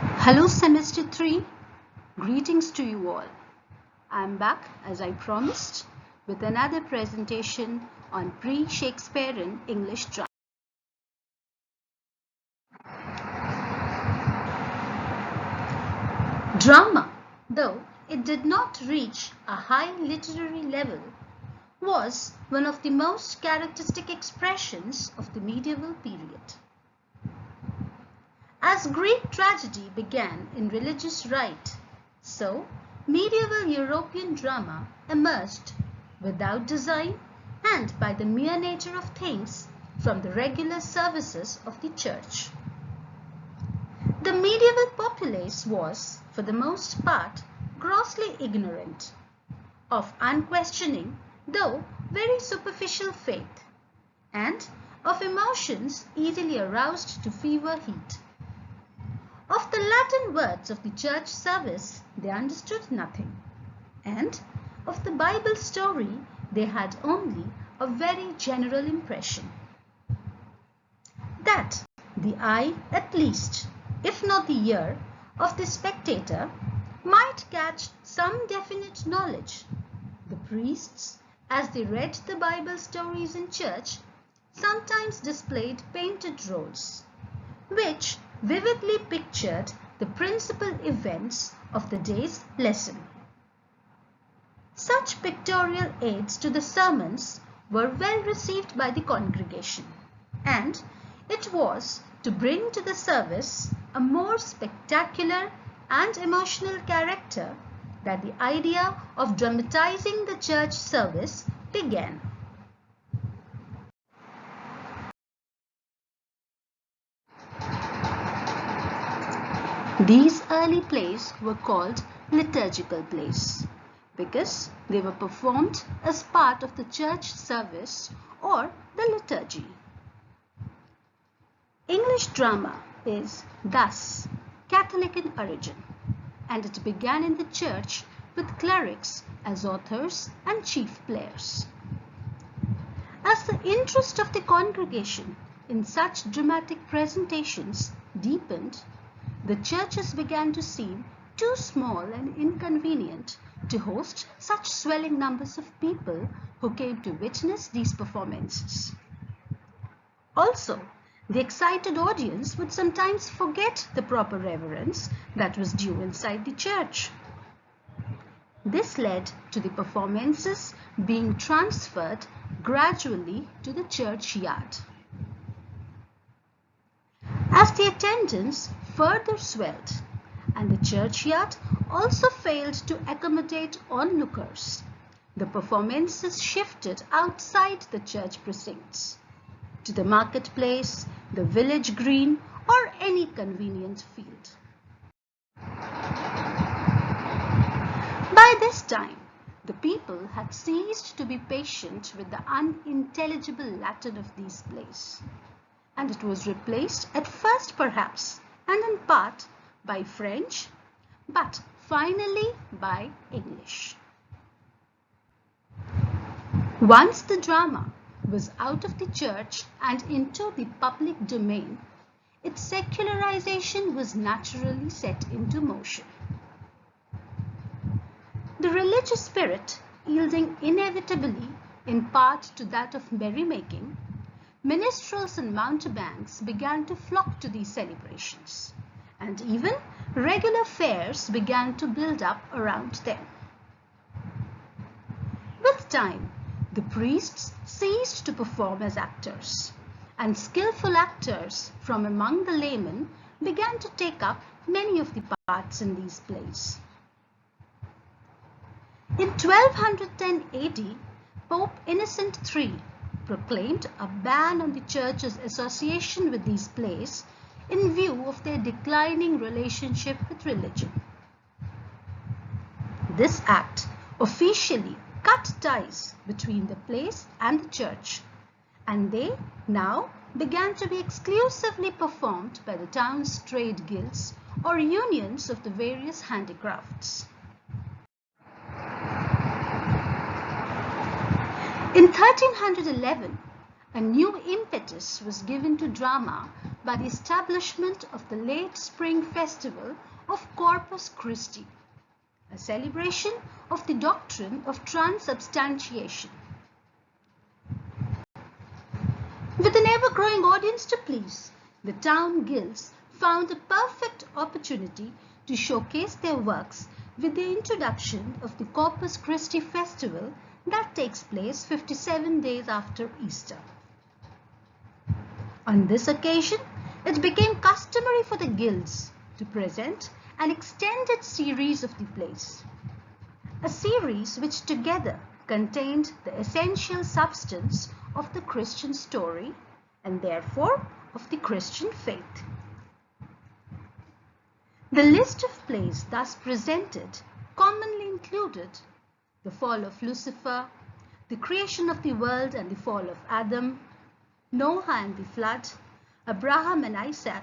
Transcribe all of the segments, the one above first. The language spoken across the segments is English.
Hello Semester 3, greetings to you all. I am back as I promised with another presentation on Pre-Shakespearean English drama. Drama, though it did not reach a high literary level, was one of the most characteristic expressions of the medieval period. As Greek tragedy began in religious rite, so medieval European drama emerged without design and by the mere nature of things from the regular services of the church. The medieval populace was, for the most part, grossly ignorant of unquestioning, though very superficial faith, and of emotions easily aroused to fever heat. Of the Latin words of the church service they understood nothing, and of the Bible story they had only a very general impression. That the eye, at least, if not the ear, of the spectator might catch some definite knowledge. The priests, as they read the Bible stories in church, sometimes displayed painted rolls, which vividly pictured the principal events of the day's lesson. Such pictorial aids to the sermons were well received by the congregation, and it was to bring to the service a more spectacular and emotional character that the idea of dramatizing the church service began. These early plays were called liturgical plays because they were performed as part of the church service or the liturgy. English drama is thus Catholic in origin, and it began in the church with clerics as authors and chief players. As the interest of the congregation in such dramatic presentations deepened, the churches began to seem too small and inconvenient to host such swelling numbers of people who came to witness these performances. Also, the excited audience would sometimes forget the proper reverence that was due inside the church. This led to the performances being transferred gradually to the churchyard. As the attendance further swelled and the churchyard also failed to accommodate onlookers, the performances shifted outside the church precincts to the marketplace, the village green, or any convenient field. By this time, the people had ceased to be patient with the unintelligible Latin of these plays, and it was replaced at first perhaps and in part by French, but finally by English. Once the drama was out of the church and into the public domain, its secularization was naturally set into motion. The religious spirit yielding inevitably in part to that of merrymaking, minstrels and mountebanks began to flock to these celebrations, and even regular fairs began to build up around them. With time, the priests ceased to perform as actors, and skillful actors from among the laymen began to take up many of the parts in these plays. In 1210 AD, Pope Innocent III proclaimed a ban on the church's association with these plays in view of their declining relationship with religion. This act officially cut ties between the plays and the church, and they now began to be exclusively performed by the town's trade guilds or unions of the various handicrafts. In 1311, A new impetus was given to drama by the establishment of the late spring festival of Corpus Christi, a celebration of the doctrine of transubstantiation. With an ever-growing audience to please, the town guilds found a perfect opportunity to showcase their works with the introduction of the Corpus Christi festival that takes place 57 days after Easter. On this occasion, it became customary for the guilds to present an extended series of the plays, a series which together contained the essential substance of the Christian story and therefore of the Christian faith. The list of plays thus presented commonly included the fall of Lucifer, the creation of the world and the fall of Adam, Noah and the flood, Abraham and Isaac,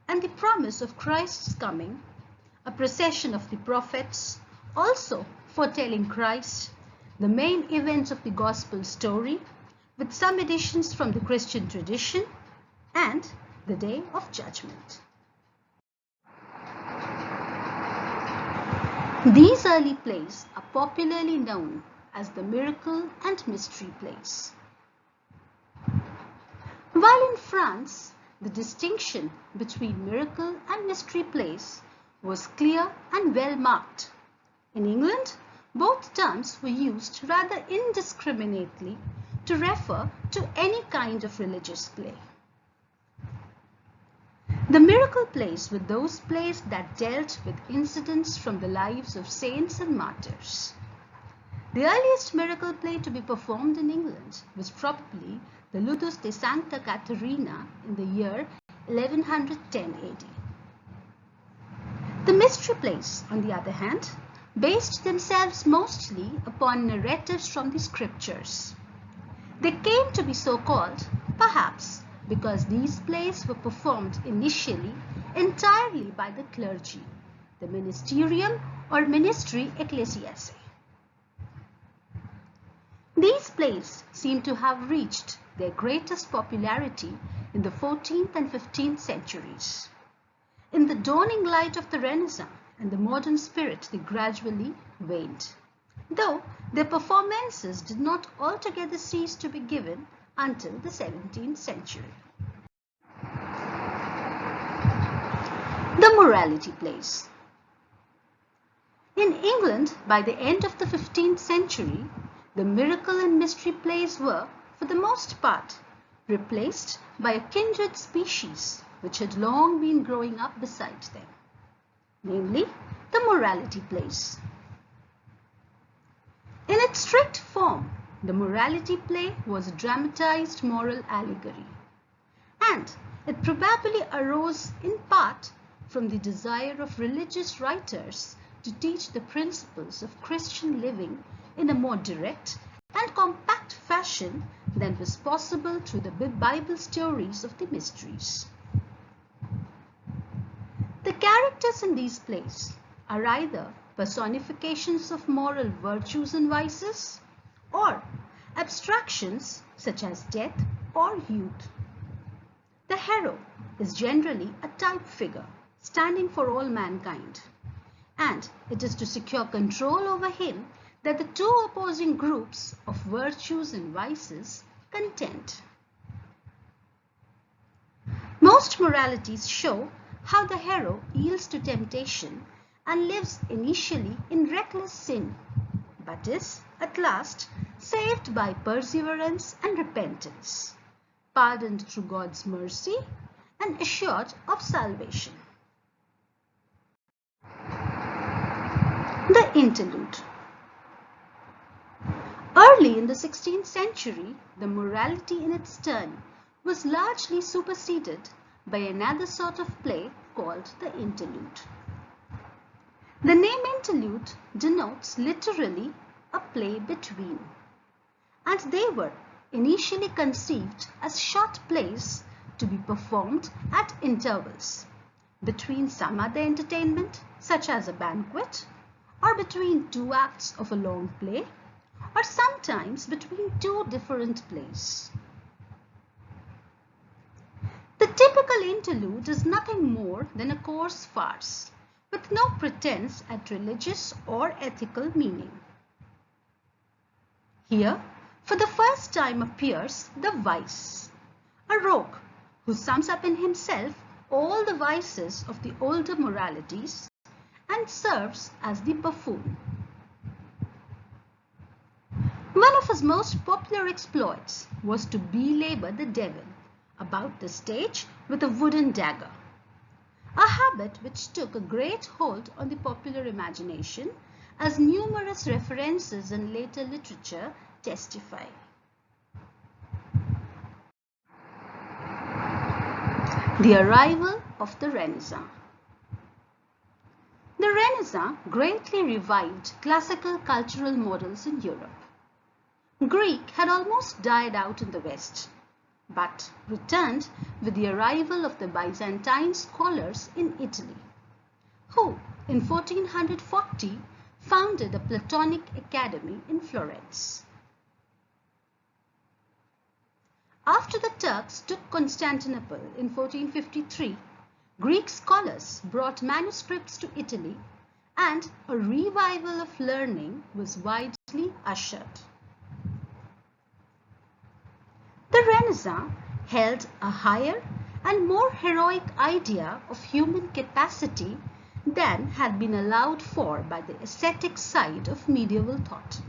and the promise of Christ's coming, a procession of the prophets, also foretelling Christ, the main events of the gospel story, with some additions from the Christian tradition, and the Day of Judgment. These early plays are popularly known as the miracle and mystery plays. While in France, the distinction between miracle and mystery plays was clear and well marked. In England, both terms were used rather indiscriminately to refer to any kind of religious play. The miracle plays were those plays that dealt with incidents from the lives of saints and martyrs. The earliest miracle play to be performed in England was probably the Ludus de Sancta Caterina in the year 1110 AD. The mystery plays, on the other hand, based themselves mostly upon narratives from the scriptures. They came to be so called, perhaps, because these plays were performed initially entirely by the clergy, the ministerium or ministry ecclesiae. These plays seem to have reached their greatest popularity in the 14th and 15th centuries. In the dawning light of the Renaissance and the modern spirit, they gradually waned, though their performances did not altogether cease to be given until the 17th century. The morality plays. In England, by the end of the 15th century, the miracle and mystery plays were, for the most part, replaced by a kindred species which had long been growing up beside them, namely the morality plays. In its strict form, the morality play was a dramatized moral allegory, and it probably arose in part from the desire of religious writers to teach the principles of Christian living in a more direct and compact fashion than was possible through the Bible stories of the mysteries. The characters in these plays are either personifications of moral virtues and vices, or abstractions such as death or youth. The hero is generally a type figure standing for all mankind, and it is to secure control over him that the two opposing groups of virtues and vices contend. Most moralities show how the hero yields to temptation and lives initially in reckless sin, but is, at last, saved by perseverance and repentance, pardoned through God's mercy, and assured of salvation. The Interlude. Early in the 16th century, the morality in its turn was largely superseded by another sort of play called the Interlude. The name Interlude denotes literally a play between, and they were initially conceived as short plays to be performed at intervals between some other entertainment, such as a banquet, or between two acts of a long play, or sometimes between two different plays. typical interlude is nothing more than a coarse farce, with no pretense at religious or ethical meaning. Here, for the first time appears the vice, a rogue who sums up in himself all the vices of the older moralities and serves as the buffoon. One of his most popular exploits was to belabor the devil about the stage with a wooden dagger, a habit which took a great hold on the popular imagination, as numerous references in later literature testify. The arrival of the Renaissance. The Renaissance greatly revived classical cultural models in Europe. Greek had almost died out in the West, but returned with the arrival of the Byzantine scholars in Italy, who in 1440 founded a Platonic academy in Florence. After the Turks took Constantinople in 1453, Greek scholars brought manuscripts to Italy, and a revival of learning was widely ushered. The Renaissance held a higher and more heroic idea of human capacity than had been allowed for by the ascetic side of medieval thought,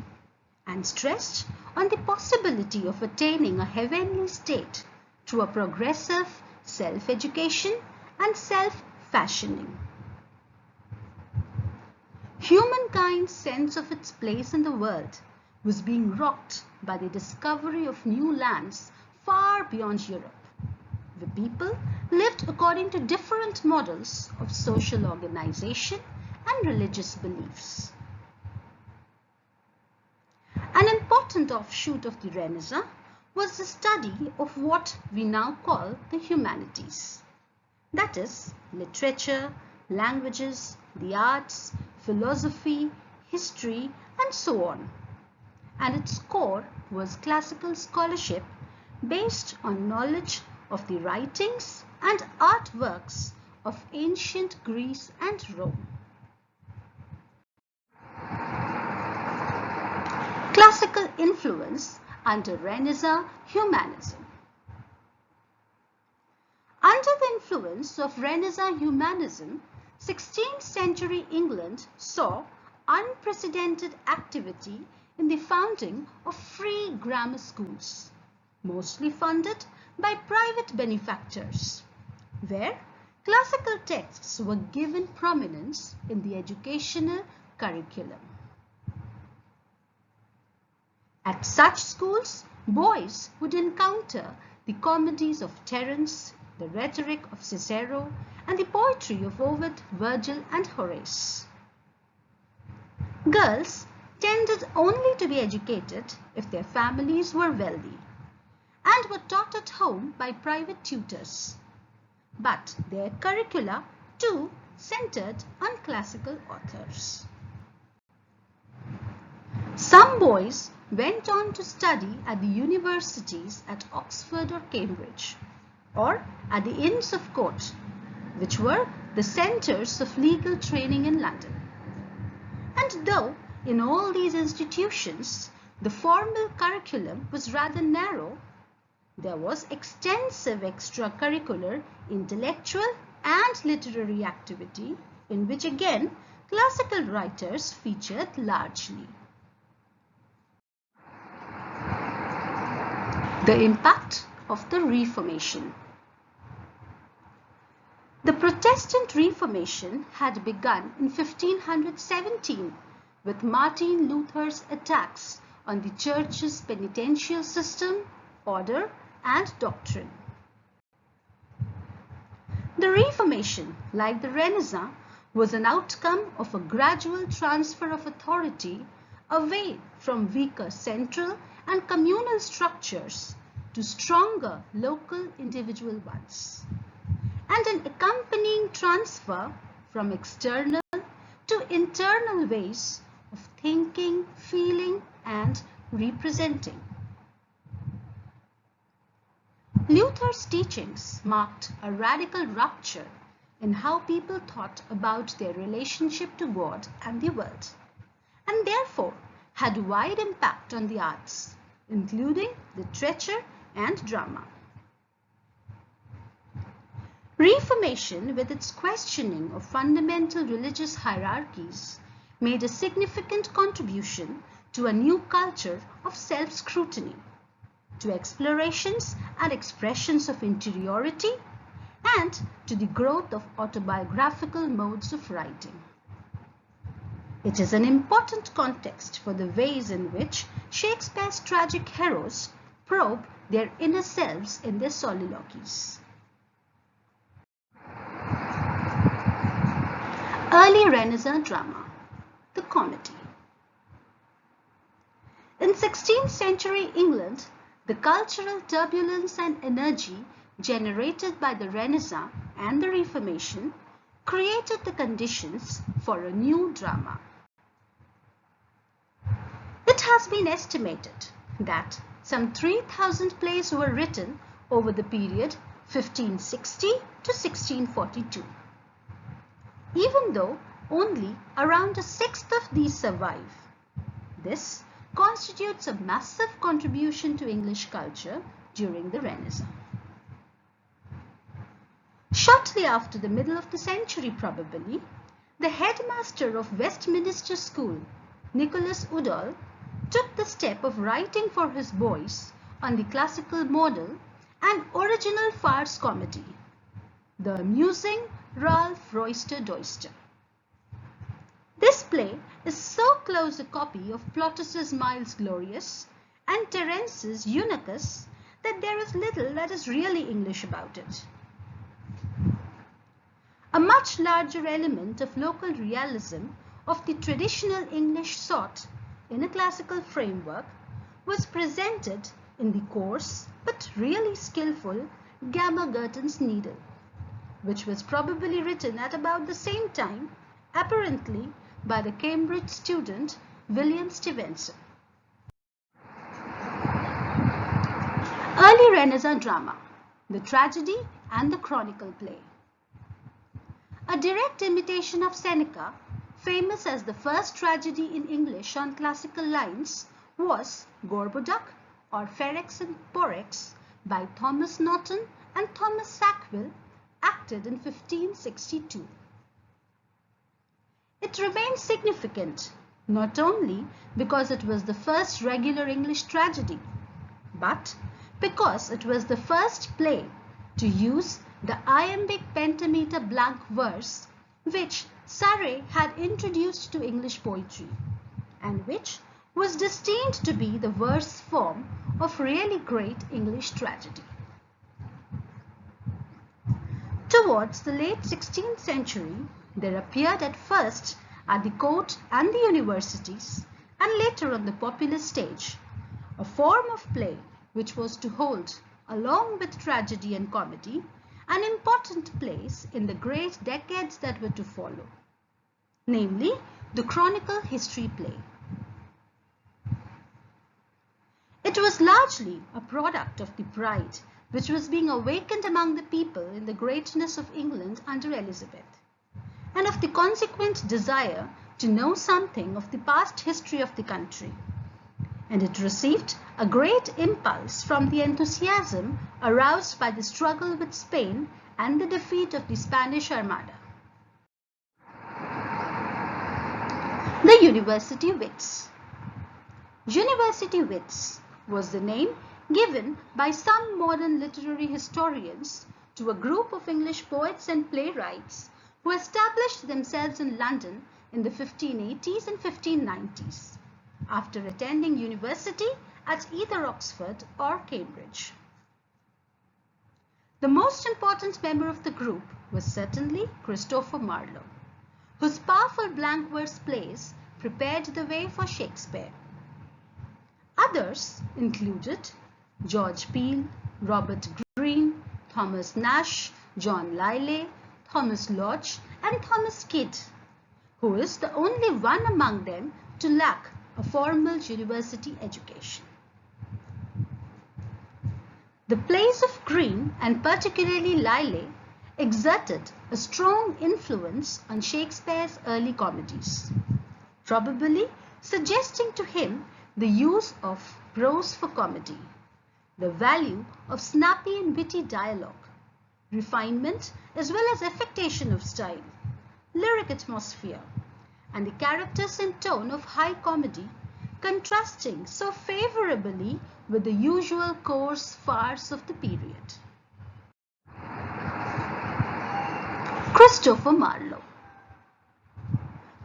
and stressed on the possibility of attaining a heavenly state through a progressive self-education and self-fashioning. Humankind's sense of its place in the world was being rocked by the discovery of new lands far beyond Europe. The people lived according to different models of social organization and religious beliefs. An important offshoot of the Renaissance was the study of what we now call the humanities. That is, literature, languages, the arts, philosophy, history, and so on. And its core was classical scholarship based on knowledge of the writings and artworks of ancient Greece and Rome. Classical influence under Renaissance humanism. Under the influence of Renaissance humanism, 16th century England saw unprecedented activity in the founding of free grammar schools, mostly funded by private benefactors, where classical texts were given prominence in the educational curriculum. At such schools, boys would encounter the comedies of Terence, the rhetoric of Cicero, and the poetry of Ovid, Virgil, and Horace. Girls tended only to be educated if their families were wealthy, and were taught at home by private tutors. But their curricula, too, centered on classical authors. Some boys went on to study at the universities at Oxford or Cambridge, or at the Inns of Court, which were the centers of legal training in London. And though in all these institutions the formal curriculum was rather narrow, there was extensive extracurricular, intellectual and literary activity in which again classical writers featured largely. The impact of the Reformation. The Protestant Reformation had begun in 1517 with Martin Luther's attacks on the Church's penitential system, order, and doctrine. The Reformation, like the Renaissance, was an outcome of a gradual transfer of authority away from weaker central and communal structures to stronger local individual ones, and an accompanying transfer from external to internal ways of thinking, feeling, and representing. Luther's teachings marked a radical rupture in how people thought about their relationship to God and the world, and therefore had wide impact on the arts, including literature and drama. Reformation, with its questioning of fundamental religious hierarchies, made a significant contribution to a new culture of self-scrutiny, to explorations and expressions of interiority, and to the growth of autobiographical modes of writing. It is an important context for the ways in which Shakespeare's tragic heroes probe their inner selves in their soliloquies. Early Renaissance drama, the comedy. In 16th century England, the cultural turbulence and energy generated by the Renaissance and the Reformation created the conditions for a new drama. It has been estimated that some 3,000 plays were written over the period 1560 to 1642. Even though only around a sixth of these survive, this constitutes a massive contribution to English culture during the Renaissance. Shortly after the middle of the century probably, the headmaster of Westminster School, Nicholas Udall, took the step of writing for his boys on the classical model an original farce comedy, the amusing Ralph Roister Doister. This play is so close a copy of Plautus's Miles Glorious and Terence's Eunuchus that there is little that is really English about it. A much larger element of local realism of the traditional English sort in a classical framework was presented in the coarse but really skillful Gamma Gurton's Needle, which was probably written at about the same time, apparently by the Cambridge student William Stevenson. Early Renaissance drama, the tragedy and the Chronicle play. A direct imitation of Seneca, famous as the first tragedy in English on classical lines, was Gorboduc or Ferrex and Porrex by Thomas Norton and Thomas Sackville, acted in 1562. It remains significant not only because it was the first regular English tragedy, but because it was the first play to use the iambic pentameter blank verse which Surrey had introduced to English poetry, and which was destined to be the verse form of really great English tragedy. Towards the late 16th century, there appeared at first at the court and the universities, and later on the popular stage, a form of play which was to hold, along with tragedy and comedy, an important place in the great decades that were to follow, namely the Chronicle history play. It was largely a product of the pride which was being awakened among the people in the greatness of England under Elizabeth, and of the consequent desire to know something of the past history of the country. And it received a great impulse from the enthusiasm aroused by the struggle with Spain and the defeat of the Spanish Armada. The University Wits. University Wits was the name given by some modern literary historians to a group of English poets and playwrights who established themselves in London in the 1580s and 1590s, after attending university at either Oxford or Cambridge. The most important member of the group was certainly Christopher Marlowe, whose powerful blank verse plays prepared the way for Shakespeare. Others included George Peele, Robert Greene, Thomas Nash, John Lyly, Thomas Lodge, and Thomas Kidd, who is the only one among them to lack a formal university education. The plays of Greene, and particularly Lyly, exerted a strong influence on Shakespeare's early comedies, probably suggesting to him the use of prose for comedy, the value of snappy and witty dialogue, refinement as well as affectation of style, lyric atmosphere, and the characters and tone of high comedy contrasting so favorably with the usual coarse farce of the period. Christopher Marlowe.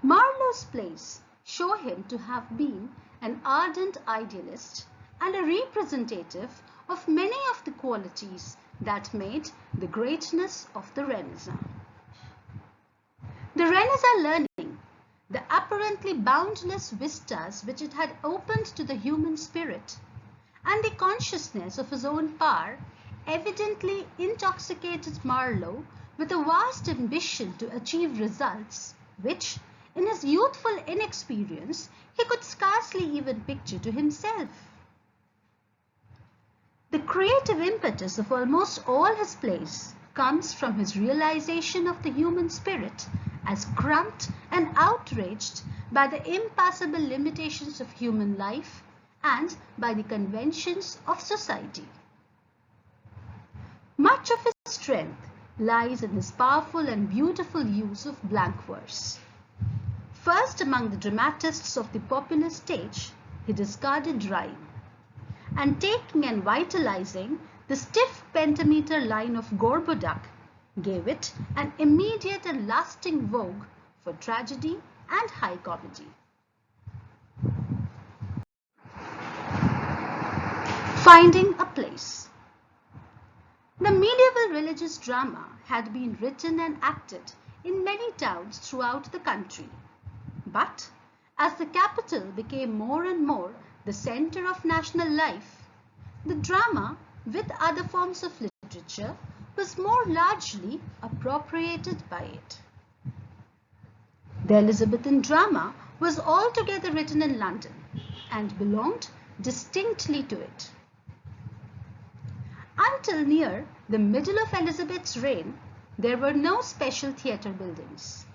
Marlowe's plays show him to have been an ardent idealist and a representative of many of the qualities that made the greatness of the Renaissance. The Renaissance learning, the apparently boundless vistas which it had opened to the human spirit, and the consciousness of his own power evidently intoxicated Marlowe with a vast ambition to achieve results which, in his youthful inexperience, he could scarcely even picture to himself. The creative impetus of almost all his plays comes from his realization of the human spirit as cramped and outraged by the impassable limitations of human life and by the conventions of society. Much of his strength lies in his powerful and beautiful use of blank verse. First among the dramatists of the popular stage, he discarded rhyme, and taking and vitalizing the stiff pentameter line of Gorboduc, gave it an immediate and lasting vogue for tragedy and high comedy. Finding a place. The medieval religious drama had been written and acted in many towns throughout the country. But as the capital became more and more the center of national life, the drama, with other forms of literature, was more largely appropriated by it. The Elizabethan drama was altogether written in London and belonged distinctly to it. Until near the middle of Elizabeth's reign, there were no special theatre buildings.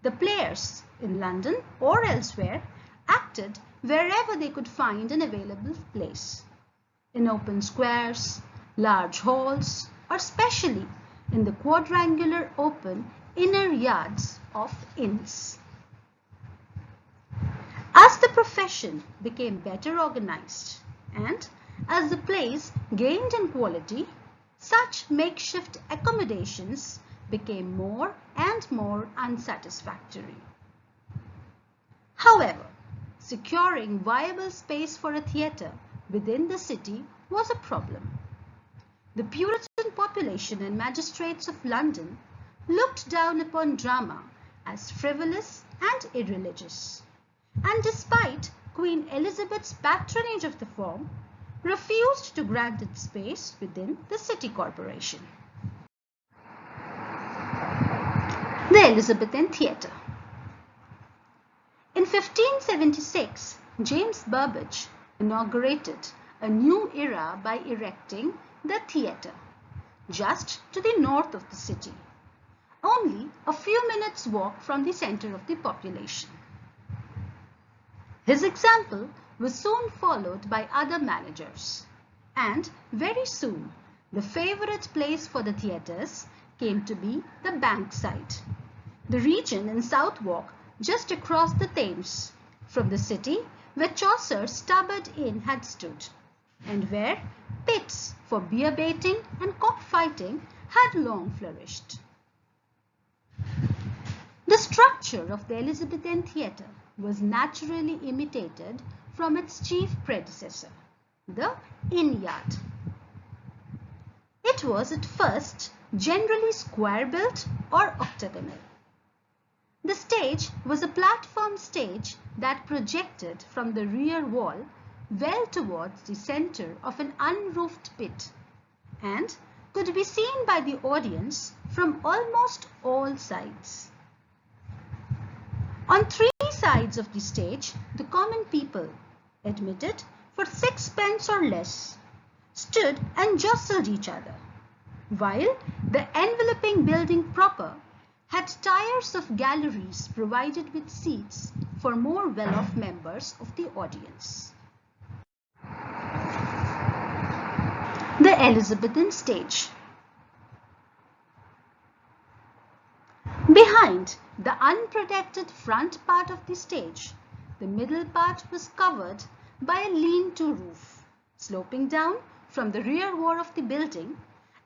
The players in London or elsewhere acted wherever they could find an available place, in open squares, large halls, or specially in the quadrangular open inner yards of inns. As the profession became better organized and as the plays gained in quality, such makeshift accommodations became more and more unsatisfactory. However, securing viable space for a theatre within the city was a problem. The Puritan population and magistrates of London looked down upon drama as frivolous and irreligious, and despite Queen Elizabeth's patronage of the form, refused to grant it space within the city corporation. The Elizabethan Theatre. In 1576, James Burbage inaugurated a new era by erecting the theatre just to the north of the city, only a few minutes' walk from the center of the population. His example was soon followed by other managers, and very soon the favorite place for the theatres came to be the Bankside, the region in Southwark just across the Thames from the city where Chaucer's Stubbard Inn had stood, and where pits for beer baiting and cockfighting had long flourished. The structure of the Elizabethan theatre was naturally imitated from its chief predecessor, the inn yard. It was at first generally square-built or octagonal. The stage was a platform stage that projected from the rear wall well towards the center of an unroofed pit and could be seen by the audience from almost all sides. On three sides of the stage, the common people, admitted for 6 pence or less, stood and jostled each other, while the enveloping building proper had tiers of galleries provided with seats for more well-off members of the audience. The Elizabethan Stage. Behind the unprotected front part of the stage, the middle part was covered by a lean-to roof, sloping down from the rear wall of the building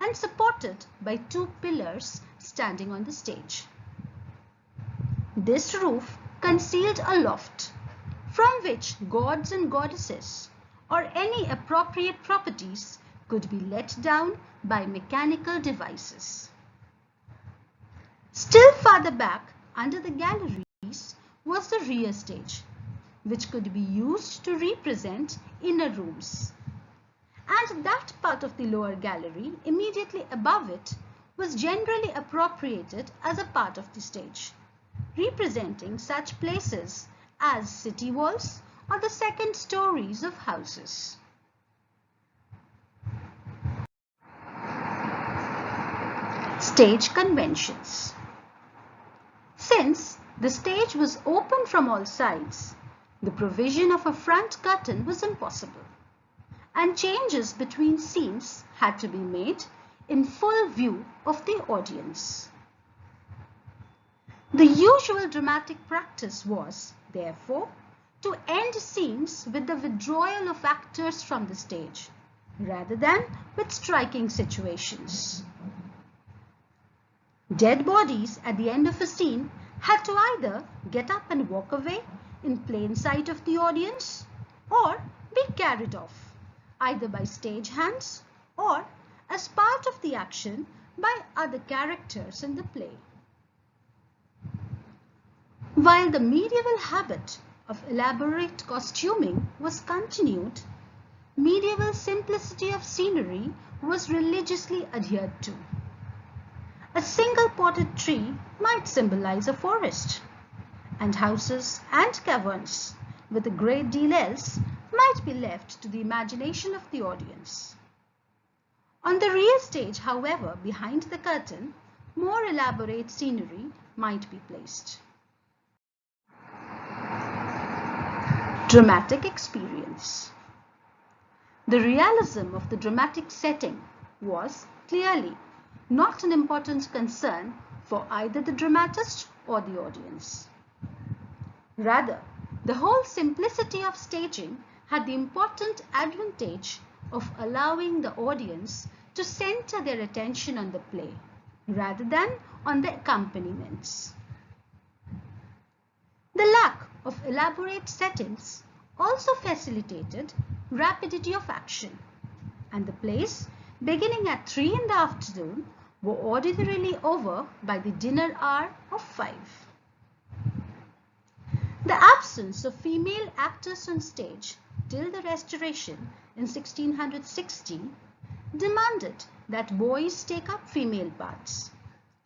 and supported by two pillars standing on the stage. This roof concealed a loft from which gods and goddesses or any appropriate properties could be let down by mechanical devices. Still farther back under the galleries was the rear stage, which could be used to represent inner rooms. And that part of the lower gallery immediately above it was generally appropriated as a part of the stage, representing such places as city walls or the second stories of houses. Stage conventions. Since the stage was open from all sides, the provision of a front curtain was impossible, and changes between scenes had to be made in full view of the audience. The usual dramatic practice was, therefore, to end scenes with the withdrawal of actors from the stage, rather than with striking situations. Dead bodies at the end of a scene had to either get up and walk away in plain sight of the audience or be carried off, either by stage hands or as part of the action by other characters in the play. While the medieval habit of elaborate costuming was continued, medieval simplicity of scenery was religiously adhered to. A single potted tree might symbolize a forest, and houses and caverns, with a great deal else, might be left to the imagination of the audience. On the rear stage, however, behind the curtain, more elaborate scenery might be placed. Dramatic experience. The realism of the dramatic setting was clearly not an important concern for either the dramatist or the audience. Rather, the whole simplicity of staging had the important advantage of allowing the audience to center their attention on the play rather than on the accompaniments. The lack of elaborate settings also facilitated rapidity of action, and the plays beginning at 3 in the afternoon were ordinarily over by the dinner hour of 5. The absence of female actors on stage till the Restoration in 1660 demanded that boys take up female parts,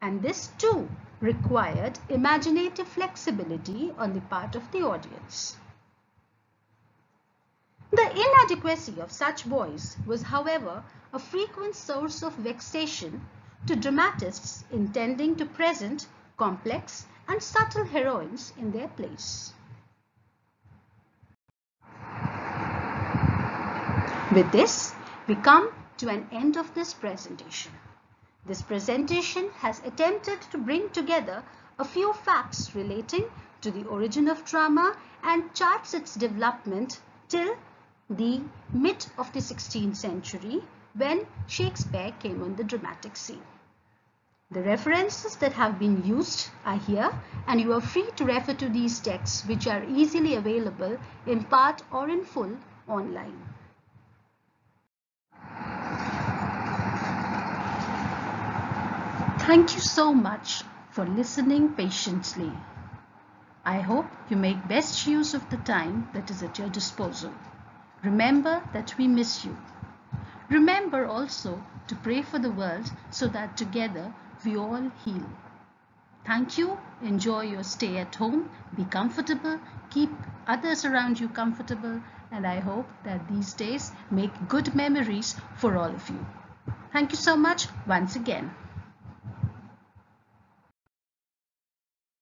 and this too required imaginative flexibility on the part of the audience. The inadequacy of such boys was, however, a frequent source of vexation to dramatists intending to present complex and subtle heroines in their plays. With this, we come to an end of this presentation. This presentation has attempted to bring together a few facts relating to the origin of drama and charts its development till the mid of the 16th century when Shakespeare came on the dramatic scene. The references that have been used are here, and you are free to refer to these texts, which are easily available in part or in full online. Thank you so much for listening patiently. I hope you make best use of the time that is at your disposal. Remember that we miss you. Remember also to pray for the world so that together we all heal. Thank you. Enjoy your stay at home. Be comfortable. Keep others around you comfortable. and I hope that these days make good memories for all of you. Thank you so much once again.